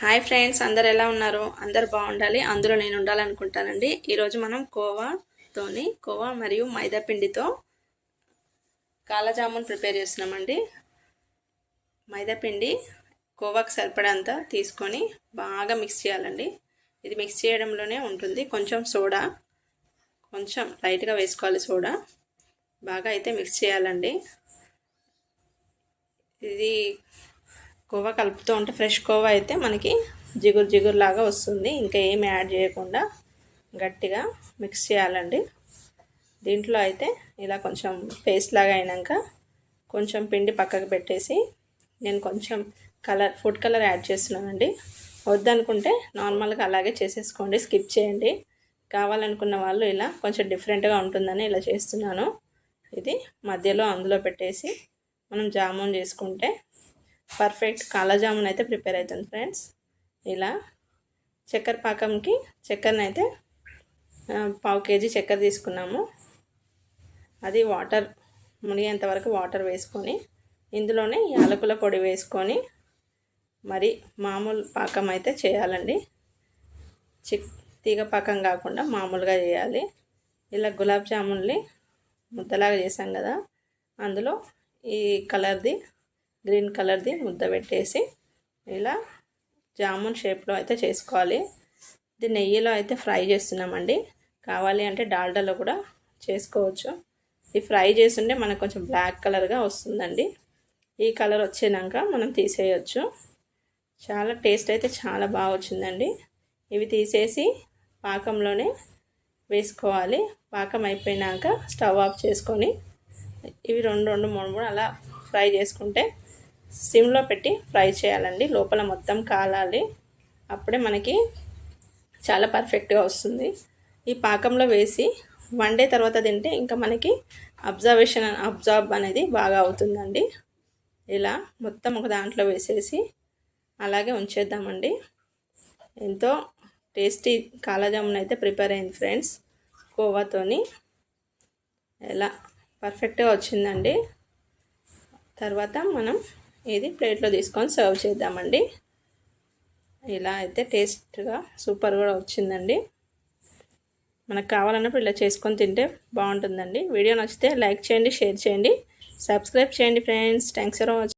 Hi friends, అందరు ఎలా ఉన్నారు? అందరు బాగుండాలి, అందులో నేను ఉండాలనుకుంటానండి. ఈరోజు మనం కోవా మరియు మైదా పిండితో కాలాజామున్ ప్రిపేర్ చేస్తున్నామండి. మైదా పిండి కోవాకు సరిపడంత తీసుకొని బాగా మిక్స్ చేయాలండి. ఇది మిక్స్ చేయడంలోనే ఉంటుంది. కొంచెం సోడా, కొంచెం లైట్గా వేసుకోవాలి సోడా. బాగా అయితే మిక్స్ చేయాలండి. ఇది కోవా కలుపుతూ ఉంటే ఫ్రెష్ కోవా అయితే మనకి జిగురు లాగా వస్తుంది. ఇంకా ఏమి యాడ్ చేయకుండా గట్టిగా మిక్స్ చేయాలండి. దీంట్లో అయితే ఇలా కొంచెం పేస్ట్ లాగా అయినాక కొంచెం పిండి పక్కకు పెట్టేసి నేను కొంచెం ఫుడ్ కలర్ యాడ్ చేస్తున్నానండి. వద్దనుకుంటే నార్మల్గా అలాగే చేసేసుకోండి, స్కిప్ చేయండి. కావాలనుకున్న వాళ్ళు ఇలా కొంచెం డిఫరెంట్గా ఉంటుందని ఇలా చేస్తున్నాను. ఇది మధ్యలో అందులో పెట్టేసి మనం జామున్ చేసుకుంటే పర్ఫెక్ట్ కాలాజామున్ అయితే ప్రిపేర్ అవుతుంది ఫ్రెండ్స్. ఇలా చక్కెర పాకంకి చక్కెరని అయితే 1/2 kg చక్కెర తీసుకున్నాము. అది వాటర్ మునిగేంత వరకు వాటర్ వేసుకొని ఇందులోనే యాలకుల పొడి వేసుకొని మరి మామూలు పాకం అయితే చేయాలండి. తీగ పాకం కాకుండా మామూలుగా చేయాలి. ఇలా గులాబ్ జామున్ని ముద్దలాగా చేసాం కదా, అందులో ఈ గ్రీన్ కలర్ది ముద్ద పెట్టేసి ఇలా జామున్ షేప్లో అయితే చేసుకోవాలి. ఇది నెయ్యిలో అయితే ఫ్రై చేస్తున్నామండి. కావాలి అంటే డాల్డాలో కూడా చేసుకోవచ్చు. ఇది ఫ్రై చేస్తుంటే మనకు కొంచెం బ్లాక్ కలర్గా వస్తుందండి. ఈ కలర్ వచ్చాక మనం తీసేయచ్చు. చాలా టేస్ట్ అయితే చాలా బాగా వచ్చిందండి. ఇవి తీసేసి పాకంలోనే వేసుకోవాలి. పాకం అయిపోయినాక స్టవ్ ఆఫ్ చేసుకొని ఇవి 2-3 అలా ఫ్రై చేసుకుంటే సిమ్లో పెట్టి ఫ్రై చేయాలండి. లోపల మొత్తం కాలాలి, అప్పుడే మనకి చాలా పర్ఫెక్ట్గా వస్తుంది. ఈ పాకంలో వేసి 1 day తర్వాత తింటే ఇంకా మనకి అబ్జార్బ్ అనేది బాగా అవుతుందండి. ఇలా మొత్తం ఒక దాంట్లో వేసేసి అలాగే ఉంచేద్దామండి. ఎంతో టేస్టీ కాలాజామున్ అయితే ప్రిపేర్ అయింది ఫ్రెండ్స్. కోవాతోని ఎలా పర్ఫెక్ట్గా వచ్చిందండి. తర్వాత మనం ఇది ప్లేట్లో తీసుకొని సర్వ్ చేద్దామండి. ఇలా అయితే టేస్ట్గా సూపర్ కూడా వచ్చిందండి. మనకు కావాలన్నప్పుడు ఇలా చేసుకొని తింటే బాగుంటుందండి. వీడియో నచ్చితే లైక్ చేయండి, షేర్ చేయండి, సబ్స్క్రైబ్ చేయండి ఫ్రెండ్స్. Thanks for watching.